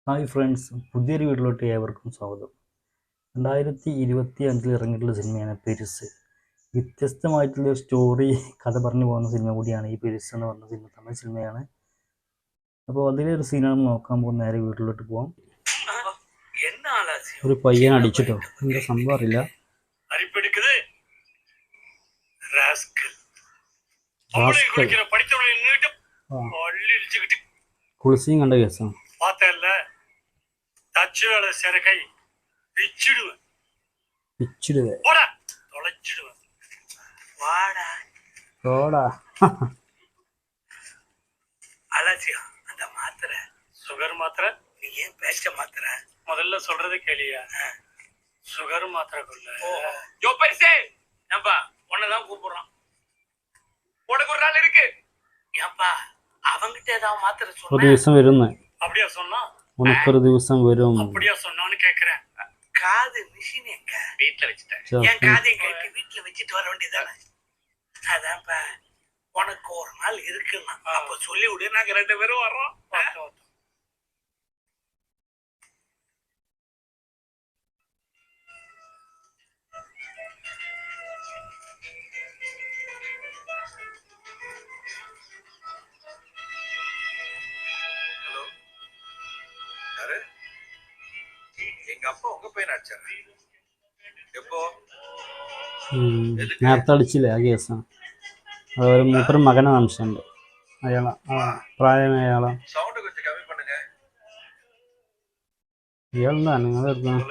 Hi friends, പുതിയൊരു വീട്ടിലോട്ട് ഏവർക്കും സ്വാഗതം. 2025 ഇറങ്ങിയിട്ടുള്ള സിനിമയാണ് പെരുസ്. വ്യത്യസ്തമായിട്ടുള്ള സ്റ്റോറി കഥ പറഞ്ഞു പോകുന്ന സിനിമ കൂടിയാണ് ഈ പെരുസ് എന്ന് പറഞ്ഞ സിനിമ. തമിഴ് സിനിമയാണ്. അപ്പോൾ അതിലൊരു സീനാണ് നോക്കാൻ പോകുന്ന. നേരെ വീട്ടിലോട്ട് പോകാം. ഒരു പയ്യൻ അടിച്ചിട്ടോ, എന്താ സംഭവം അറിയില്ല. കുളിസിയും കണ്ട കേസാണ്. சுகர் மாத்திரை நீ ஏன் பேச்ச மாத்திரை முதல்ல சொல்றது கேளியா? சுகர் மாத்திரை கொள்ள ஜோ பெருசே ஏன்பா உன்னதான் கூப்பிடுறான். உனக்கு ஒரு நாள் இருக்கு ஏன்பா அவங்கிட்ட ஏதாவது மாத்திரை ഒരു ദിവസം വരുന്നു. அப்படியா சொன்னா ഉനക്കൊരു ദിവസം വരും. அப்படியா சொன்னான்னு கேக்குறேன். காது மிஷின் எங்க வீட்டுல வச்சுட்டேன். என் காதையும் கட்டி வீட்டுல வச்சுட்டு வர வேண்டியதானே? அதான்ப்பா உனக்கு ஒரு நாள் இருக்குன்னா அப்ப சொல்லி விடு, நாங்க 2 பேரும் வர்றோம். எங்க அப்பா உங்க பையன் அடிச்சாரு எப்போ? നേരത്തെ അടിച്ചില്ലേ ആ കേസാണ്. അതൊരു മൂപ്പര് മകനെ സംശയമുണ്ട്. അയാളെ പ്രായമായ അയാളെ சவுண்ட் கொஞ்சம் கம்மி பண்ணுங்க. ഇയാളെന്താ നിങ്ങൾ എടുക്കണം?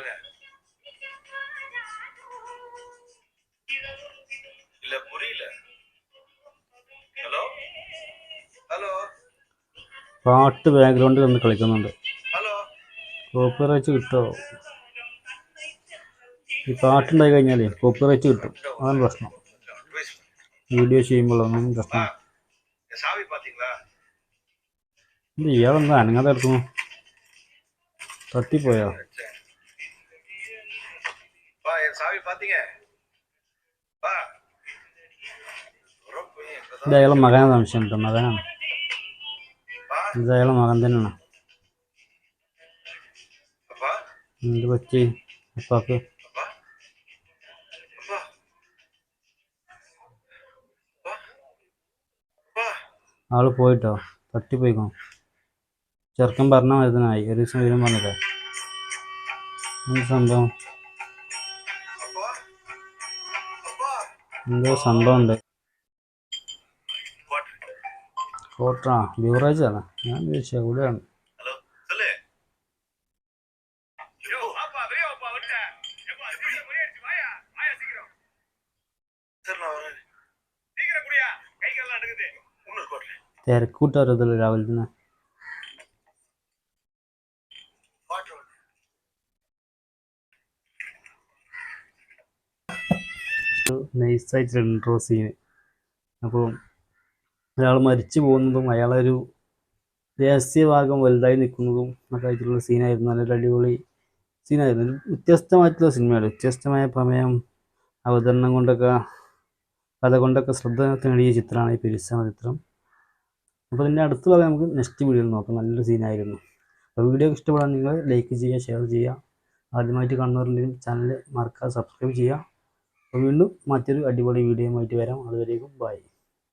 இல்ல புரியல. ഹലോ ഹലോ പാട്ട് ബാക്ക്ഗ്രൗണ്ടിൽ ഒന്ന് കളിക്കുന്നുണ്ട്. ഹലോ കോപ്പിറൈറ്റ് കിട്ടുമോ? ഈ പാട്ടുണ്ടായി കഴിഞ്ഞാലേ കോപ്പിറൈറ്റ് കിട്ടും. അതാണ് പ്രശ്നം. വീഡിയോ ചെയ്യുമ്പോഴൊന്നും പ്രശ്നം. சாவி பாத்தீங்களா? ഇത് ഇയാളെന്താ അനങ്ങാതെ എടുക്കുന്നു? തട്ടിപ്പോയോ? வா என் சாவி பாத்தீங்க? வா ഇത് അയാളെ മകനെ സംശയമുണ്ട്. മകനാണ്. ഇത് അയാളെ മകൻ തന്നെയാണ്. அப்பா എന്ത് പറ്റി അപ്പാക്ക്? அப்பா அப்பா அப்பா ആള് പോയിട്ടോ, തട്ടിപ്പോയിക്കോ. ചെറുക്കൻ പറഞ്ഞ മരുന്നായി. ഒരു ദിവസം വരും പറഞ്ഞില്ലേ? എന്ത് സംഭവം? அப்பா அப்பா എന്തോ സംഭവം ഉണ്ട്. வாட்டர். കോട്ടറാ ബിവറേജ് ആണ്. ഞാൻ ചോദിച്ചു എവിടെയാണ്? ஹலோ சொல்லு. ஐயோ அப்பா வெளிய வாப்பா விட்ட. ஏப்பா வெளிய முறியடிச்சு வாயா. வாயா சீக்கிரம். சரி நான் வரேன். சீக்கிரம் குடியா. கை கால் நடுங்குது. இன்னொரு கோட்ல. തിരക്കൂട്ടാറതല്ലോ രാവിലെ തന്നെ. வாட்டர். നൈസായിട്ട് ഇൻട്രോ സീന്. അപ്പോൾ അയാൾ മരിച്ചു പോകുന്നതും അയാളൊരു രഹസ്യഭാഗം വലുതായി നിൽക്കുന്നതും ഒക്കെ ആയിട്ടുള്ള സീനായിരുന്നു. നല്ലൊരു അടിപൊളി സീനായിരുന്നു. ഒരു വ്യത്യസ്തമായിട്ടുള്ള സിനിമയാണ്. വ്യത്യസ്തമായ പ്രമേയം അവതരണം കൊണ്ടൊക്കെ കഥ കൊണ്ടൊക്കെ ശ്രദ്ധ നേടിയ ചിത്രമാണ് ഈ പെരുസ് എന്ന ചിത്രം. അപ്പോൾ ഇതിൻ്റെ അടുത്ത ഭാഗം നമുക്ക് നെക്സ്റ്റ് വീഡിയോയിൽ നോക്കാം. നല്ലൊരു സീനായിരുന്നു. അപ്പോൾ വീഡിയോ ഇഷ്ടപ്പെടാൻ നിങ്ങൾ ലൈക്ക് ചെയ്യുക, ഷെയർ ചെയ്യുക. ആദ്യമായിട്ട് കാണുന്നവരുണ്ടെങ്കിൽ ചാനൽ മറക്കാതെ സബ്സ്ക്രൈബ് ചെയ്യുക. അപ്പോൾ വീണ്ടും മറ്റൊരു അടിപൊളി വീഡിയോയുമായിട്ട് വരാം. അതുവരേക്കും ബൈ.